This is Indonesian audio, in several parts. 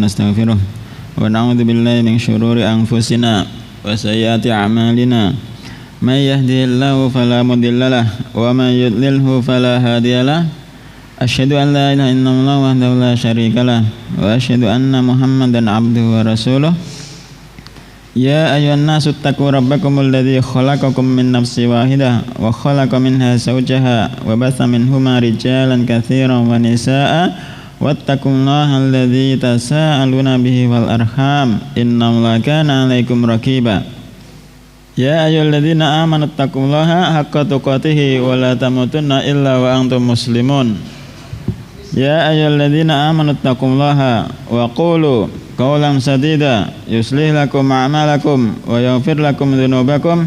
ونستغفره ونعوذ بالله من شرور أنفسنا وسيئات أعمالنا من يهده الله فلا مضل له ومن يضلله فلا هادي له أشهد أن لا إله إلا الله وحده لا شريك له وأشهد أن محمدا عبده ورسوله يا أيها الناس اتقوا ربكم الذي خلقكم من نفس واحدة وخلق منها زوجها وبث منهما رجالا كثيرا ونساء واتقوا الله الذي تساءلون به والأرحام إن الله كان عليكم رقيبا يا أيها الذين آمنوا اتقوا الله حق تقاته ولا تموتن إلا وأنتم مسلمون يا أيها الذين آمنوا اتقوا الله وقولوا قولا سديدا يصلح لكم أعمالكم ويغفر لكم ذنوبكم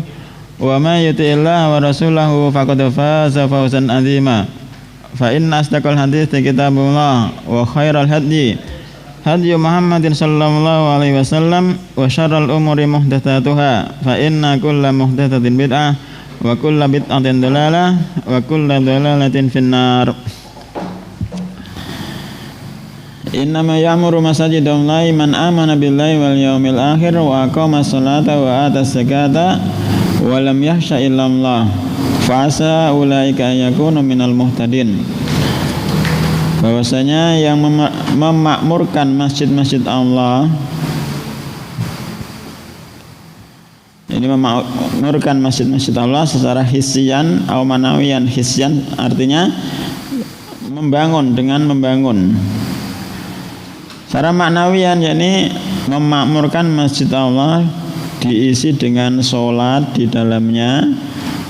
ومن يطع الله ورسوله فقد فاز فوزا عظيما فإن أصدق الحديث كتاب الله وخير الهدي هدي محمد صلى الله عليه وسلم وشر الأمور محدثاتها فإن كل محدثة بدعة وكل بدعة ضلالة وكل ضلالة في النار إنما يأمر مساجد الله من آمن بالله واليوم الآخر وأقام الصلاة وآتى الزكاة ولم يخش إلا الله فعسى أولئك أن يكونوا من المهتدين. Bahwasanya yang memakmurkan masjid-masjid Allah, ini memakmurkan masjid-masjid Allah secara hisian atau manawiyan. Hisian artinya membangun, dengan membangun. Secara maknawian yakni memakmurkan masjid Allah diisi dengan sholat di dalamnya,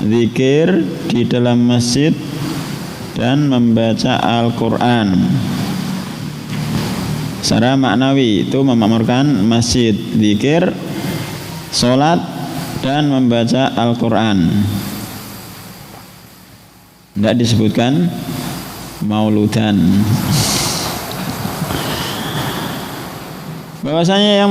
zikir di dalam masjid, dan membaca Al-Quran. Secara maknawi itu memakmurkan masjid, zikir, sholat, dan membaca Al-Quran. Tidak disebutkan mauludan. Bahwasanya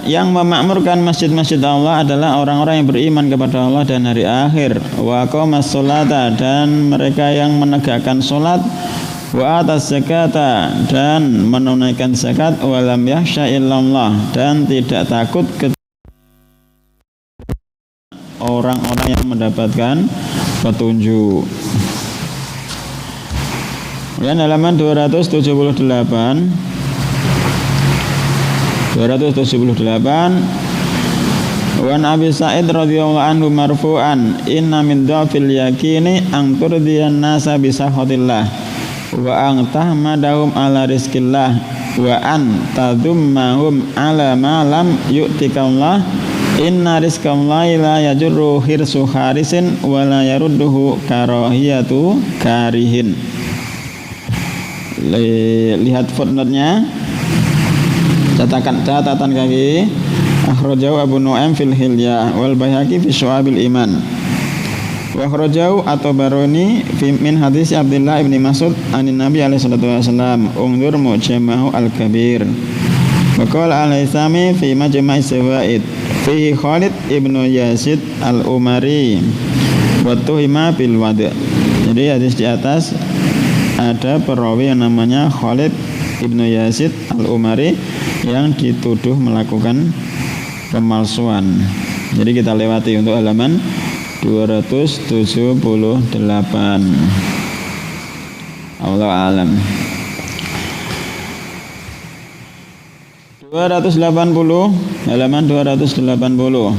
yang memakmurkan masjid-masjid Allah adalah orang-orang yang beriman kepada Allah dan hari akhir, wa aqamas sholata, dan mereka yang menegakkan sholat, wa atas zakata, dan menunaikan zakat, wa lam yakhsha illallah, dan tidak takut orang-orang yang mendapatkan petunjuk. Kemudian halaman 278 Wan Abi Sa'id radhiyallahu anhu marfu'an inna min dhafil yakini an turdiyan nasa bi sakhatillah wa an tahmadahum ala rizqillah wa an tadummahum ala ma lam yu'tikallah inna rizqallahi la yajurru hirsu harisin wa la yarudduhu karahiyatu karihin. Lihat footnote-nya, catatan kaki. Akhrajahu Abu Nu'aim fil Hilyah wal Baihaqi fi Syu'abil Iman wa akhrajahu At-Tabarani min hadis Abdullah bin Mas'ud anin Nabi alaihi salatu wasallam unzur mu'jamahu al-kabir wa qala al-Haythami fi Majma'i Zawaid fihi Khalid ibnu Yazid al-Umari wa tuhima bil wad'. Jadi hadis di atas ada perawi yang namanya Khalid ibnu Yazid al-Umari yang dituduh melakukan pemalsuan. Jadi kita lewati untuk halaman 278. Allahu a'lam. 280, halaman 280.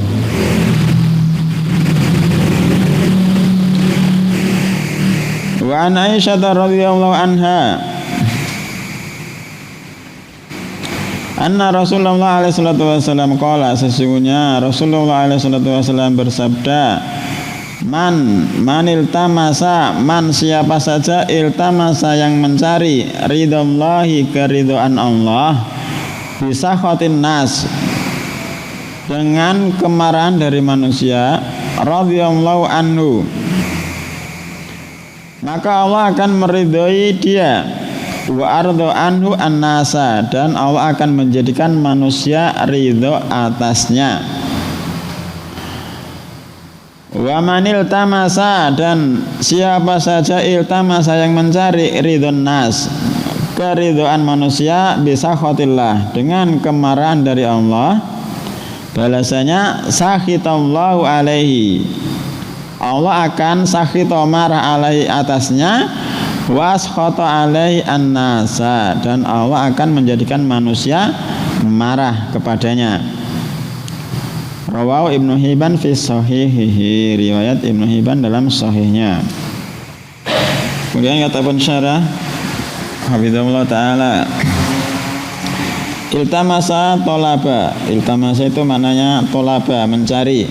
Wa an Aisyah radhiyallahu anha anna Rasulullah alaihi salatu wasallam qala, sesungguhnya Rasulullah alaihi salatu wasallam bersabda, manil tamasa, man siapa saja iltamasa yang mencari ridhallahi, keridhaan Allah, bisa khotin nas, dengan kemarahan dari manusia, radhiyallahu anhu, maka Allah akan meridhoi dia, wa ardo anhu an-nasa, dan Allah akan menjadikan manusia ridho atasnya. Wa manil tamasa, dan siapa saja iltamasa yang mencari ridhon nas, keridhaan manusia bisa khotillah dengan kemarahan dari Allah. Balasannya sakhitallahu alaihi, Allah akan sakhita marah alaihi atasnya, waskhata alaihi annasa, dan Allah akan menjadikan manusia marah kepadanya. Rawahu Ibnu Hibban fi sahihihi, riwayat Ibnu Hibban dalam sahihnya. Kemudian kata pensyarah hafizahullah taala, iltamasa tolaba. Iltamasa itu maknanya tolaba, mencari.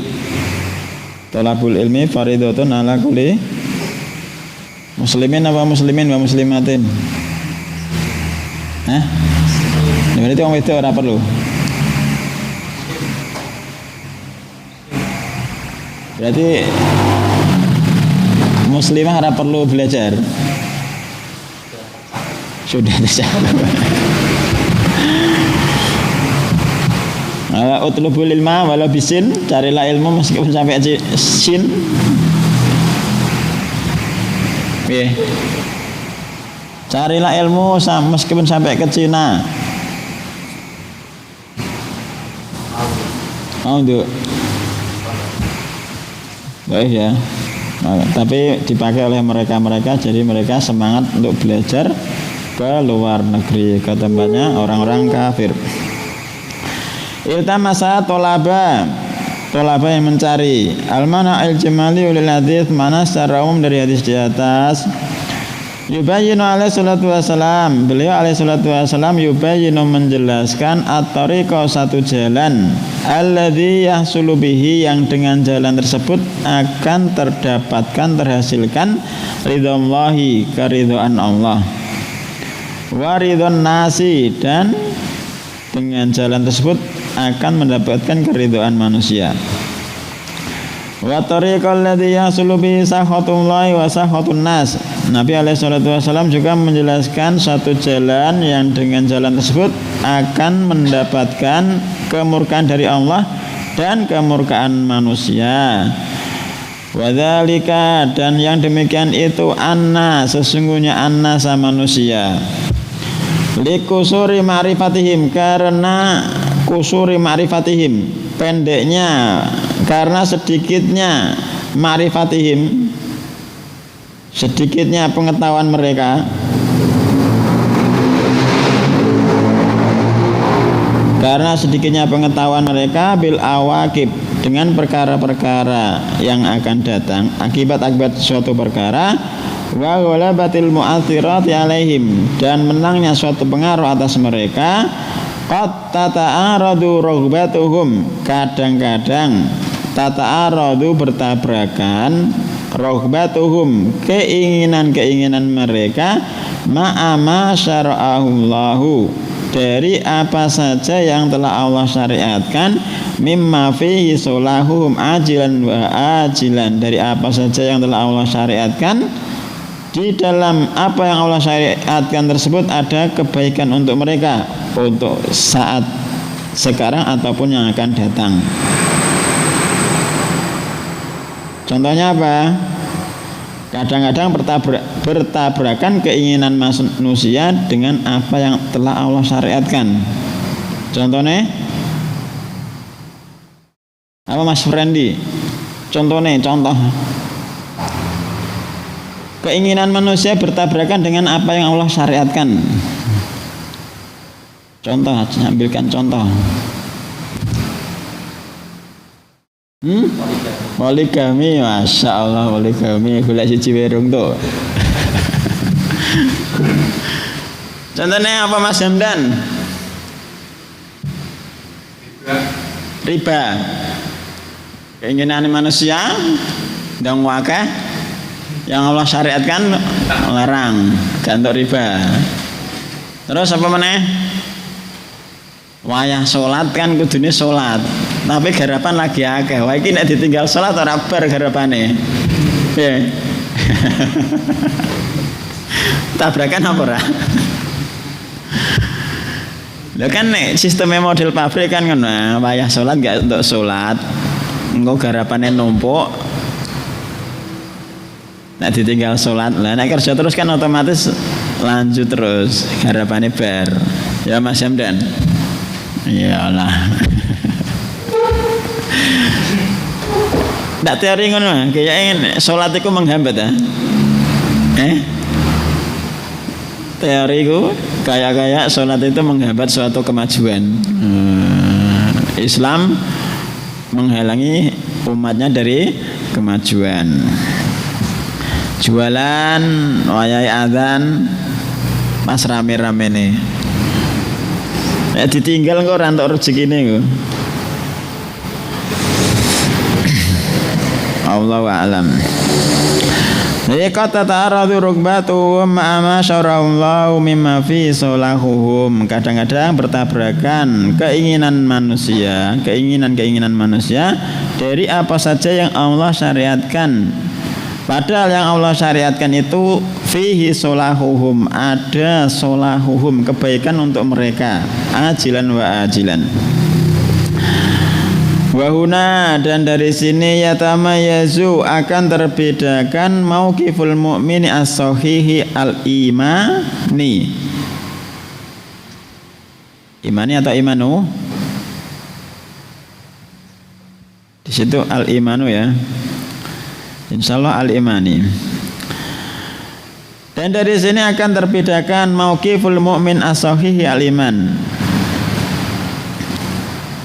Tolabul ilmi faridatun ala kulli muslimin apa muslimin wa muslimatin. Berarti orang itu ora perlu. Berarti muslimah ora perlu belajar. Sudah terjawab. Utlubul ilma walau bisin, carilah ilmu meskipun sampai sin. Carilah ilmu meskipun sampai ke Cina. Untuk baik ya. Tapi dipakai oleh mereka, jadi mereka semangat untuk belajar ke luar negeri, ke tempatnya orang-orang kafir. Iltamasa tolaba yang mencari. Al-mana al-jamali ulil hadis, mana secara umum dari hadis di atas. Yubayyinu alaihi salatu wassalam, beliau alaihi salatu wassalam yubayyinu menjelaskan at-tariqa, satu jalan, alladzi yahsulu bihi, yang dengan jalan tersebut akan terhasilkan ridhallahi, keridhaan Allah, wa ridhan nasi, dan dengan jalan tersebut akan mendapatkan keridhaan manusia. Wa tariqal ladzi yahsulu bihi sakhatullahi wa sakhatun nas. Nabi alaihi salatu wasallam juga menjelaskan satu jalan yang dengan jalan tersebut akan mendapatkan kemurkaan dari Allah dan kemurkaan manusia. Wadzalika, dan yang demikian itu anna, sesungguhnya anna sama manusia, likusuri ma'rifatihim, karena kusuri ma'rifatihim, pendeknya, karena sedikitnya ma'rifatihim, sedikitnya pengetahuan mereka, karena sedikitnya pengetahuan mereka bil awakib, dengan perkara-perkara yang akan datang, akibat-akibat suatu perkara, wa ghalabatil mu'athirati alaihim, dan menangnya suatu pengaruh atas mereka, qad tata'aradu raghbatuhum, kadang-kadang tata'aradu bertabrakan, raghbatuhum, keinginan-keinginan mereka, ma'ama syara'ahullahu, dari apa saja yang telah Allah syariatkan, mimma fihi solahuhum ajilan wa ajilan, dari apa saja yang telah Allah syariatkan, di dalam apa yang Allah syariatkan tersebut ada kebaikan untuk mereka, untuk saat sekarang ataupun yang akan datang. Contohnya apa? Kadang-kadang bertabrakan keinginan manusia dengan apa yang telah Allah syariatkan. Contohnya apa, Mas Frendi? Contoh keinginan manusia bertabrakan dengan apa yang Allah syariatkan. Contoh, ambilkan contoh. Poligami, masya Allah, poligami, gula siji werung tuh. Contohnya apa, Mas Hamdan? Riba. Keinginan manusia dan wakah yang Allah syariatkan larang, gantok riba. Terus apa meneh? Wayah sholat kan kudune sholat, tapi garapan lagi akeh. Wah iki nek ditinggal sholat ora bar garapane. Piye? Tabrakan apa ora? Lah kan nek sistemnya model pabrik kan ngono, wayah sholat gak untuk sholat, engko garapane numpuk. Nek ditinggal sholat, lah nek kerja terus kan otomatis lanjut terus harapannya bar. Ya Mas Hamdan. Iyalah. Ndak teori ngono, kayak salat iku menghambat ta. Teoriku kayak salat itu menghambat suatu kemajuan. Islam menghalangi umatnya dari kemajuan. Jualan wayai adzan pas rame-rame nih. Ditinggal kok ora entuk rezekine kok. Allahu a'lam. Kata ta'aradu rukbatuhum ma'ama syara'allahu mimma fi solahuhum. Kadang-kadang bertabrakan keinginan manusia dari apa saja yang Allah syariatkan. Padahal yang Allah syariatkan itu fihi solahuhum, ada solahuhum, kebaikan untuk mereka, ajilan wa ajilan. Wahuna, dan dari sini yatamayazu, akan terbedakan mauqiful mu'mini as-sahihi al-imani. Imani atau imanu? Di situ al-imanu ya. Insyaallah al-imani. Dan dari sini akan terbedakan mauqiful mu'min as-sahihi al-iman.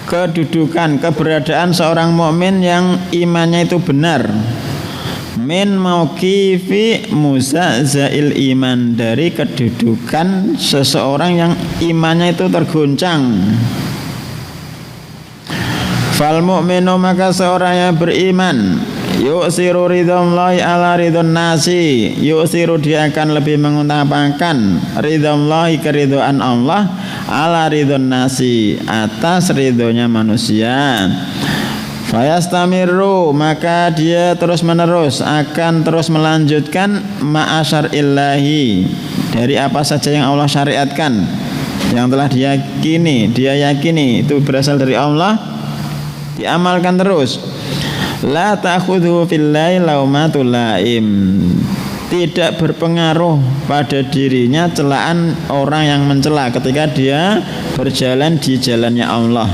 Kedudukan, keberadaan seorang mukmin yang imannya itu benar, min mauqifi muzazail iman, dari kedudukan seseorang yang imannya itu tergoncang. Fal mu'minu, maka seorang yang beriman, yu'siru ridhallahi ala ridhon nasi, yu'siru, dia akan lebih mengutamakan ridhallahi, keridhaan Allah, ala ridhon nasi, atas ridhonya manusia. Fayastamiru, maka dia terus menerus akan terus melanjutkan ma'asyar illahi, dari apa saja yang Allah syariatkan, yang telah dia yakini itu berasal dari Allah, diamalkan terus. La ta'khudhu fillahi laumatul laim, tidak berpengaruh pada dirinya celaan orang yang mencela ketika dia berjalan di jalannya Allah.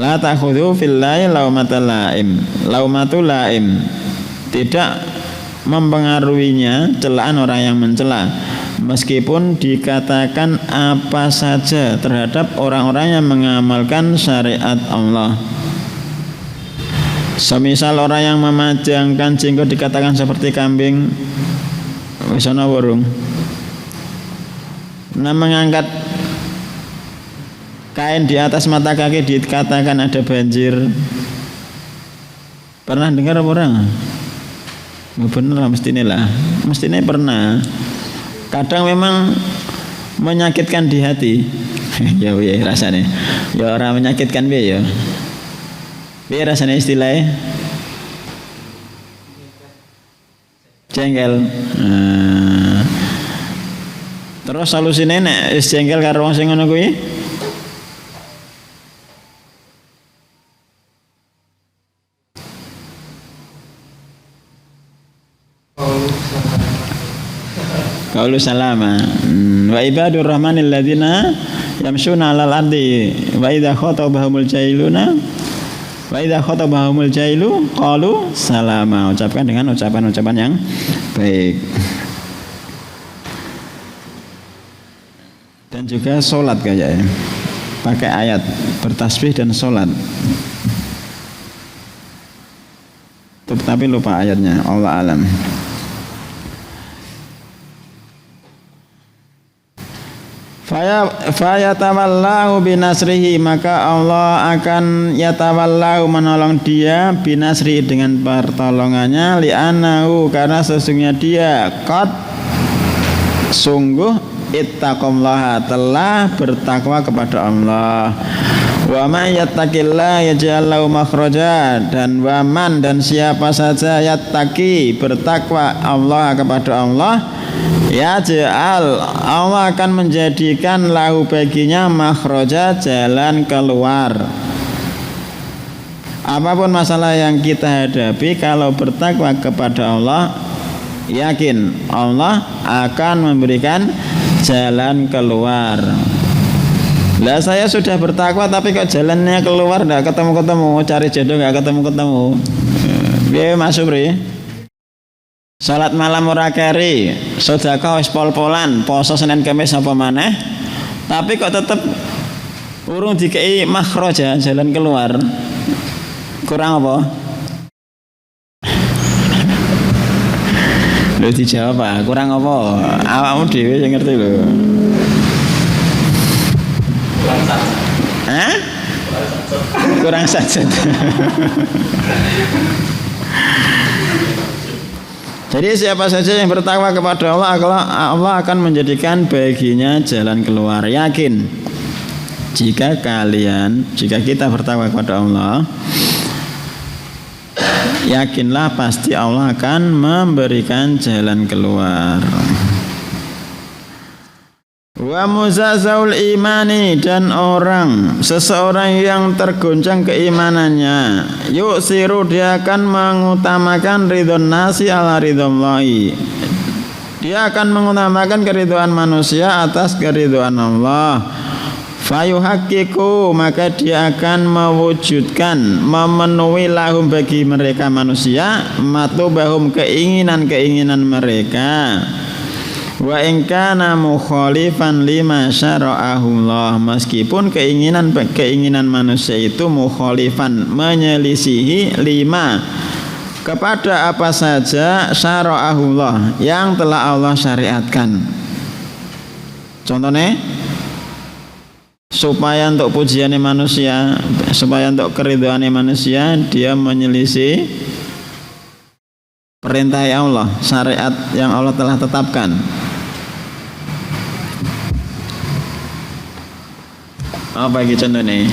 La ta'khudhu fillahi laumatul laim, tidak mempengaruhinya celaan orang yang mencela, meskipun dikatakan apa saja terhadap orang-orang yang mengamalkan syariat Allah. Semisal orang yang memajangkan jenggot dikatakan seperti kambing, wis ana warung. Nah, mengangkat kain di atas mata kaki dikatakan ada banjir. Pernah dengar apa orang? Bener lah, mestinya pernah. Kadang memang menyakitkan di hati. Ya rasanya. Ya orang menyakitkan ya. Piye rasanya istilahnya? Jengkel. Terus solusine nek wis jengkel karo wong sing ngono kuwi? Qaulu salama. Wa ibadur rahmanil ladzina yamshuna 'alal ardi wa idza khatabahumul jailu qalu salama. Ucapkan dengan ucapan-ucapan yang baik. Dan juga sholat kayaknya pakai ayat, bertasbih dan sholat, tapi lupa ayatnya. Allah alam. Fayatawallahu binasrihi, maka Allah akan yatawallahu, menolong dia, binasri, dengan pertolongannya, li'anahu, karena sesungguhnya dia sungguh ittaqallaha, telah bertakwa kepada Allah. Wa may yattaqillaha yaj'al lahu makhraja, dan waman, dan siapa saja yattaqi, bertakwa Allah kepada Allah, yaj'al, Allah akan menjadikan lahu, baginya, makhraja, jalan keluar. Apapun masalah yang kita hadapi, kalau bertakwa kepada Allah, yakin Allah akan memberikan jalan keluar. Lah saya sudah bertakwa tapi kok jalannya keluar enggak ketemu-ketemu, cari jodoh enggak ketemu-ketemu. Piye Mas Supri? Salat malam ora keri, sedekah wis pol-polan, poso Senin Kamis apa maneh, tapi kok tetep urung dikei makhraja jalan keluar. Kurang apa? Lho dijawab Pak, kurang apa? Awakmu dhewe sing ngerti lho. Hah? Kurang sajat. Jadi siapa saja yang bertakwa kepada Allah, Allah akan menjadikan baginya jalan keluar. Yakin jika kita bertakwa kepada Allah, yakinlah pasti Allah akan memberikan jalan keluar. Wa muzazaul imani, dan seseorang yang tergoncang keimanannya, yuksiru, dia akan mengutamakan ridhon nasi ala ridhollahi, dia akan mengutamakan keridhaan manusia atas keridhaan Allah. Fayuhaqqiqu, maka dia akan mewujudkan, memenuhi lahum bagi mereka manusia, matubahum, keinginan mereka. Wa in kana mukhalifan lima syara'ahullah, meskipun keinginan manusia itu mukhalifan, menyelisihi lima, kepada apa saja syara'ahullah, yang telah Allah syariatkan. Contohnya, supaya untuk pujiannya manusia, supaya untuk keridhaannya manusia, dia menyelisih perintah Allah, syariat yang Allah telah tetapkan. Apa iki contohnya?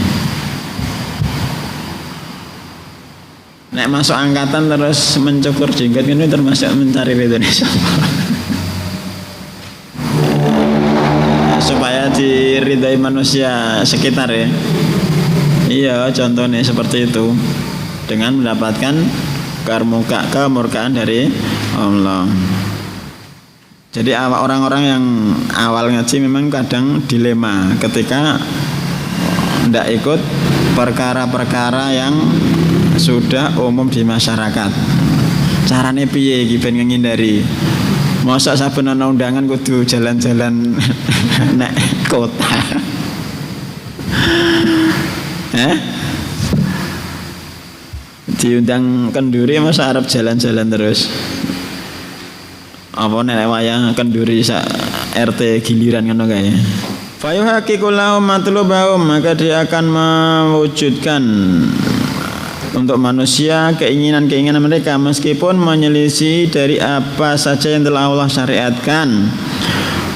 Nek masuk angkatan terus mencukur jenggot ini termasuk mencari ridho supaya diridhai manusia sekitar ya. Iya, contohnya seperti itu, dengan mendapatkan kemurkaan dari Allah. Jadi orang-orang yang awal ngaji memang kadang dilema ketika tidak ikut perkara-perkara yang sudah umum di masyarakat. Carane piye iki ben ngindari? Masa saben ana undangan kudu jalan-jalan nek kota. Diundang kenduri masa arep jalan-jalan terus. Apa nek wayang kenduri sak RT giliran ngono kae. Fayuhaqqiqu lahum matlubahum, maka dia akan mewujudkan untuk manusia keinginan mereka, meskipun menyelisih dari apa saja yang telah Allah syariatkan.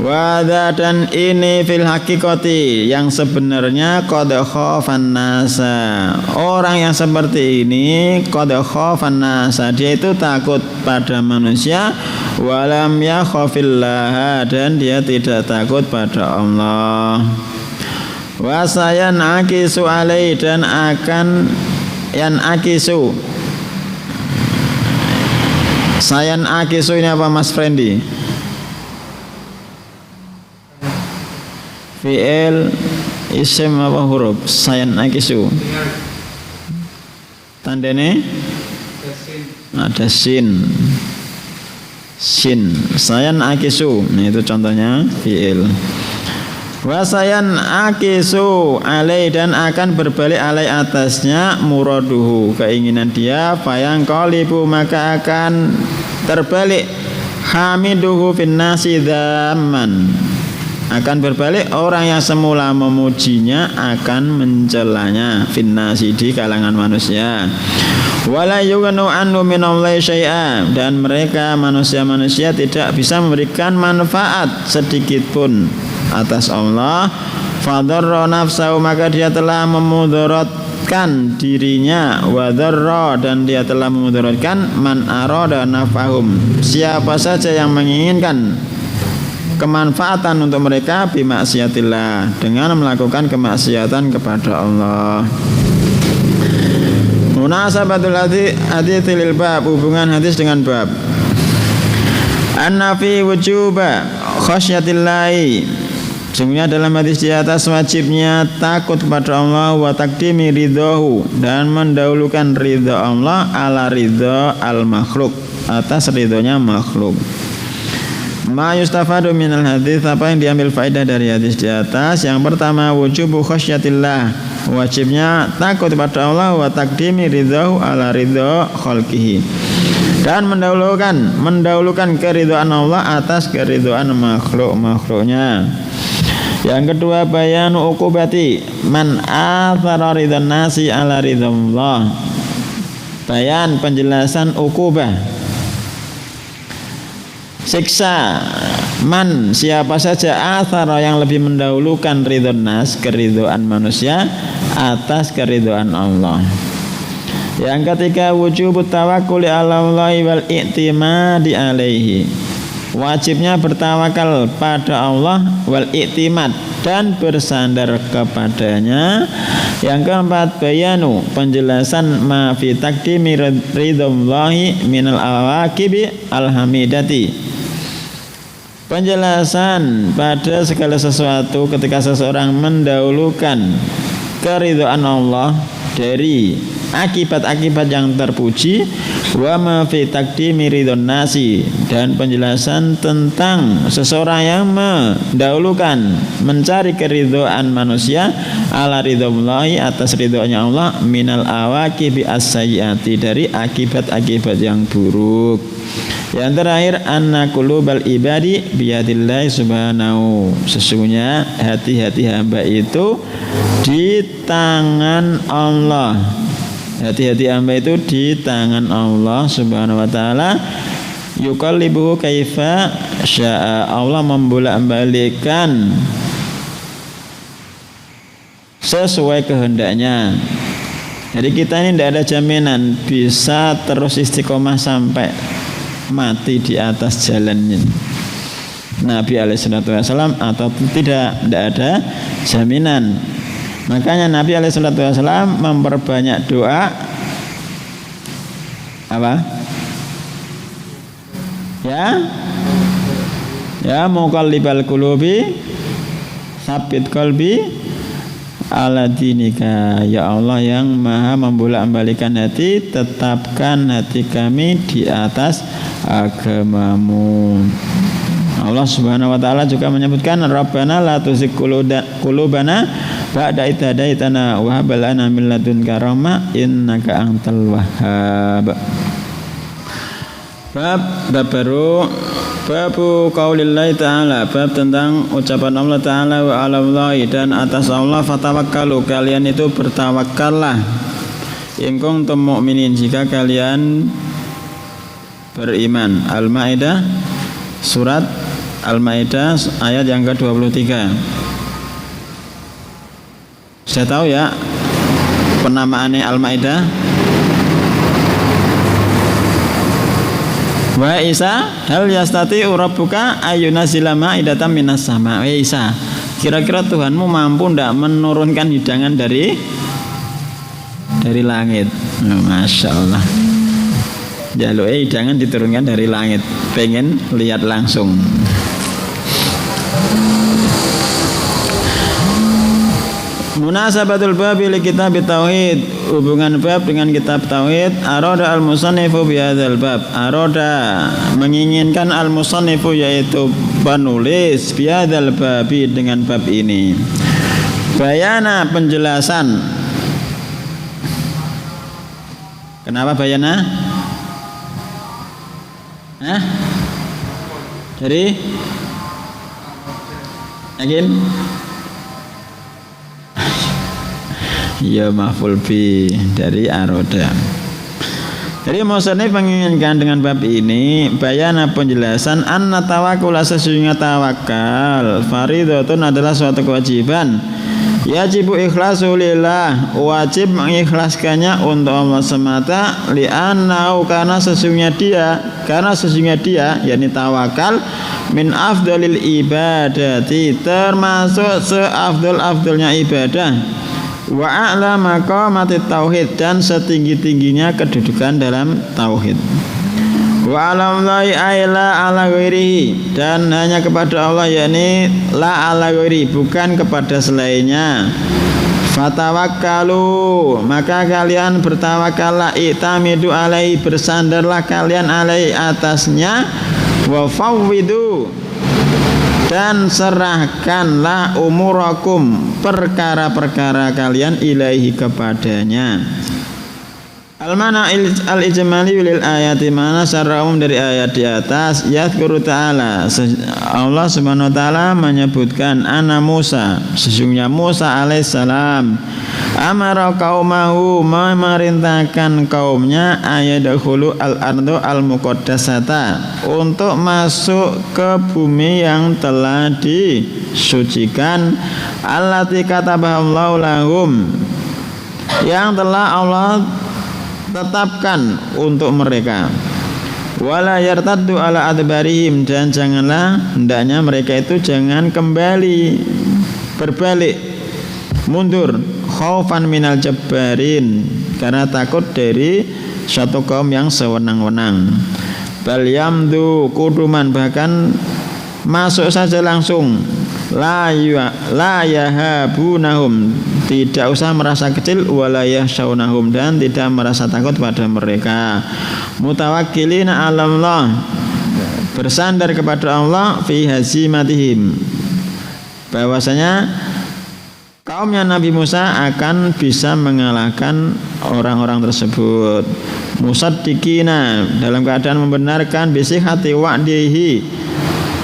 Wadha, dan ini fil haqiqati, yang sebenarnya qad khafan nasa. Orang yang seperti ini qad khafan nasa, dia itu takut pada manusia, walam yakhafillah, dan dia tidak takut pada Allah. Wasayan akisu alai, dan akan yan akisu. Sayan akisu ini apa Mas Frendi? Fi'il isim apa huruf? Sayan akisu. Tandanya ada sin. Sayan akisu. Nah itu contohnya fi'il. Wasayan akisu alai, dan akan berbalik alai atasnya muraduhu, keinginan dia, fayang qalibu, maka akan terbalik hamiduhu fin nasi dhamman, akan berbalik orang yang semula memujinya akan mencelanya fin nasi, di kalangan manusia. Wala yughnu anhu minallahi syai'a, dan mereka manusia-manusia tidak bisa memberikan manfaat sedikit pun atas Allah. Fadarra nafsahu, maka dia telah memudaratkan dirinya, wadarra, dan dia telah memudaratkan man arada nafahum, siapa saja yang menginginkan kemanfaatan untuk mereka, bimaksiatillah, dengan melakukan kemaksiatan kepada Allah. Munasabatul hadits lil bab, hubungan hadis dengan bab. Anna fi wujuba khasyatillahi, sungguhnya dalam hadis di atas wajibnya takut kepada Allah, wa taqdimi ridhahu, dan mendahulukan ridha Allah ala ridha al makhluk, atas ridhonya makhluk. Ma yustafadu minal hadis, apa yang diambil faedah dari hadis di atas? Yang pertama, wujubu khasyatillah, wajibnya takut kepada Allah, wa taqdimi ridhahu ala ridha khalqihi, dan mendahulukan keridhaan Allah atas keridhaan makhluknya. Yang kedua, bayanu uqubati man athara ridhan nasi ala ridhallah, bayan penjelasan uqubah, siksa man siapa saja athara yang lebih mendahulukan ridhon nas, keridhaan manusia atas keridhaan Allah. Yang ketiga, wujubut tawakkuli ala Allah wal i'timadi alaihi, wajibnya bertawakal pada Allah, wal i'timad, dan bersandar kepadanya. Yang keempat, bayanu penjelasan ma fi taqdimi ridhallahi minal awaqibi alhamidati, penjelasan pada segala sesuatu ketika seseorang mendahulukan keridhaan Allah dari akibat-akibat yang terpuji, wa ma fi taqdimi ridhon nasi, dan penjelasan tentang seseorang yang mendahulukan mencari keridhaan manusia ala ridhallahi, atas ridhonya Allah, minal awaqibi as-sayyiati, dari akibat-akibat yang buruk. Yang terakhir, anna qulubal ibadi biyadillahi subhanahu, sesungguhnya hati-hati hamba itu di tangan Allah. Hati-hati hamba itu di tangan Allah subhanahu wa ta'ala. Yuqallibuhu kaifa syaa, Allah membolak-balikkan sesuai kehendaknya. Jadi kita ini tidak ada jaminan bisa terus istiqomah sampai mati di atas jalannya Nabi alaihissalam atau tidak ada jaminan. Makanya Nabi alaihissalam memperbanyak doa apa? Ya muqallibal qulubi tsabbit qalbi ala dinika, ya Allah yang maha membolak-balikan hati, tetapkan hati kami di atas agamamu. Allah subhanahu wa ta'ala juga menyebutkan, Rabbana la tuzigh qulubana ba'da idh hadaitana wa hab lana min ladunka rahmah innaka antal wahhab. Bab baru, babu qaulillahi ta'ala, bab tentang ucapan Allah ta'ala, wa 'alallahi, dan atas Allah, fatawakkalu, kalian itu bertawakallah, in kuntum mu'minin, jika kalian beriman. Al-Maidah, surat Al-Maidah ayat yang ke-23. Saya tahu ya penamaannya Al-Maidah. Wa Isa, hal yastati rabbuka ayyunazila ma'idatan minas sama. Wa Isa, kira-kira Tuhanmu mampu ndak menurunkan hidangan dari langit? Masya Allah. Jaluk hidangan diturunkan dari langit, pengen lihat langsung. Munasabatul bab li kitab tauhid, hubungan bab dengan kitab tauhid. Arada al-musannifu bi hadzal bab, arada menginginkan al-musannifu yaitu penulis, bi hadzal bab, dengan bab ini, bayana penjelasan. Kenapa bayana? Jadi yakin? Ya maf'ul bi dari aroda. Jadi musannif menginginkan dengan bab ini bayana penjelasan anna tawakkul, sesungguhnya tawakal fardhatun adalah suatu kewajiban, yajibu ikhlasu lillah, wajib mengikhlaskannya untuk Allah semata, li'annahu, karena sesungguhnya dia yakni tawakal min afdalil ibadati, termasuk seafdal-afdalnya ibadah, wa a'la maqamati tauhid, dan setinggi-tingginya kedudukan dalam tauhid, Wa 'alallahi ay la 'ala ghairihi, dan hanya kepada Allah, yakni la 'ala ghairi, bukan kepada selainnya. Fatawakkalu, maka kalian bertawakallah, i'tamidu alaihi, bersandarlah kalian alaihi atasnya, wa fawwidu, dan serahkanlah umurakum, perkara-perkara kalian, ilaihi, kepadanya. Al-mana al-ijmali lil ayati, mana secara umum dari ayat di atas. Yadhkuru ta'ala, Allah subhanahu wa ta'ala menyebutkan anna Musa, sesungguhnya Musa alaihissalam, amara qaumahu, memerintahkan kaumnya, ayadakhulu al-ardu al-muqaddasata, untuk masuk ke bumi yang telah disucikan, allati katabahallahu lahum, yang telah Allah tetapkan untuk mereka. Wala yartaddu ala adbarihim, dan janganlah, hendaknya mereka itu jangan kembali, berbalik, mundur, khaufan minal jabbarin, karena takut dari suatu kaum yang sewenang-wenang. Bal yamdu kuduman, bahkan masuk saja langsung, la yahabunahum, tidak usah merasa kecil, wala yahsyaunahum, dan tidak merasa takut pada mereka. Mutawakkilina 'ala Allah, bersandar kepada Allah, fi hazimatihim, bahwasanya kaumnya Nabi Musa akan bisa mengalahkan orang-orang tersebut. Musaddiqina, dalam keadaan membenarkan, bisihati wa'dihi,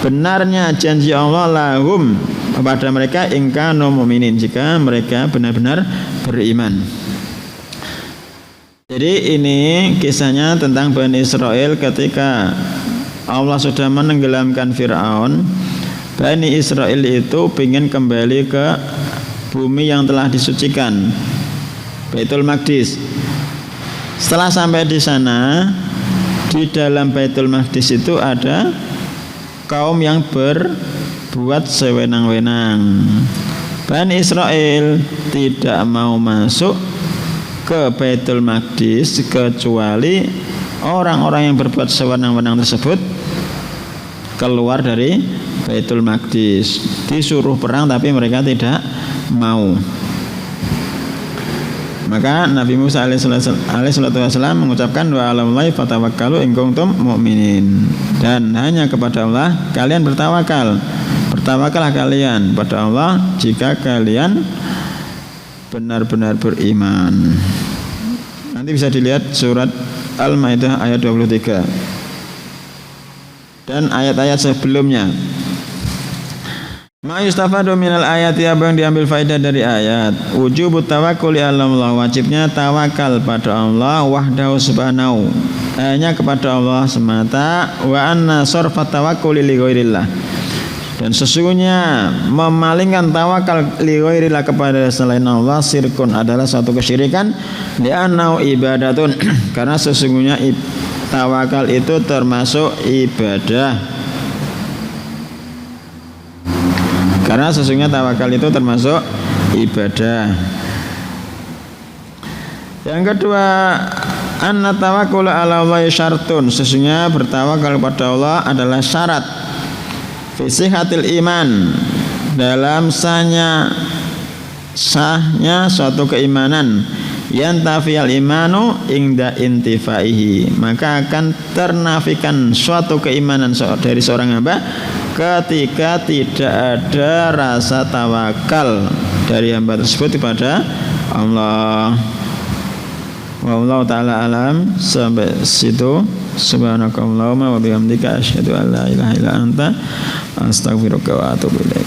benarnya janji Allah, lahum, kepada mereka, ingkanu mu'minin, jika mereka benar-benar beriman. Jadi ini kisahnya tentang Bani Israel ketika Allah sudah menenggelamkan Fir'aun. Bani Israel itu ingin kembali ke bumi yang telah disucikan, Baitul Maqdis. Setelah sampai di sana, di dalam Baitul Maqdis itu ada kaum yang berbuat sewenang-wenang. Bani Israel tidak mau masuk ke Baitul Maqdis kecuali orang-orang yang berbuat sewenang-wenang tersebut keluar dari Baitul Maqdis. Disuruh perang tapi mereka tidak mau. Maka Nabi Musa alaihissalam mengucapkan, wa 'alallahi fatawakkalu in kuntum mu'minin, dan hanya kepada Allah kalian bertawakal. Bertawakallah kalian pada Allah jika kalian benar-benar beriman. Nanti bisa dilihat surat Al-Maidah ayat 23 dan ayat-ayat sebelumnya. Ma yustafadu minal ayati, apa yang diambil faedah dari ayat. Wujubut tawakkuli 'ala Allah, wajibnya tawakal pada Allah wahdahu subhanahu, hanya kepada Allah semata. Wa anna sarfat tawakkuli li ghairillah, dan sesungguhnya memalingkan tawakal li ghairillah, kepada selain Allah, syirkun, adalah suatu kesyirikan. Li'annahu ibadatun, karena sesungguhnya tawakal itu termasuk ibadah. Karena sesungguhnya tawakal itu termasuk ibadah. Yang kedua, anna tawakkul 'ala Allah syartun, sesungguhnya bertawakal kepada Allah adalah syarat fi sihhatil iman, dalam sahnya suatu keimanan. Yantafiyal imanu ingda intifaihi, maka akan ternafikan suatu keimanan dari seorang hamba ketika tidak ada rasa tawakal dari hamba tersebut kepada Allah. Wallahu ta'ala alam. Sampai situ. Subhanakallahumma wa bihamdika asyhadu an la ilaha illa anta astaghfiruka wa atubu ilaik.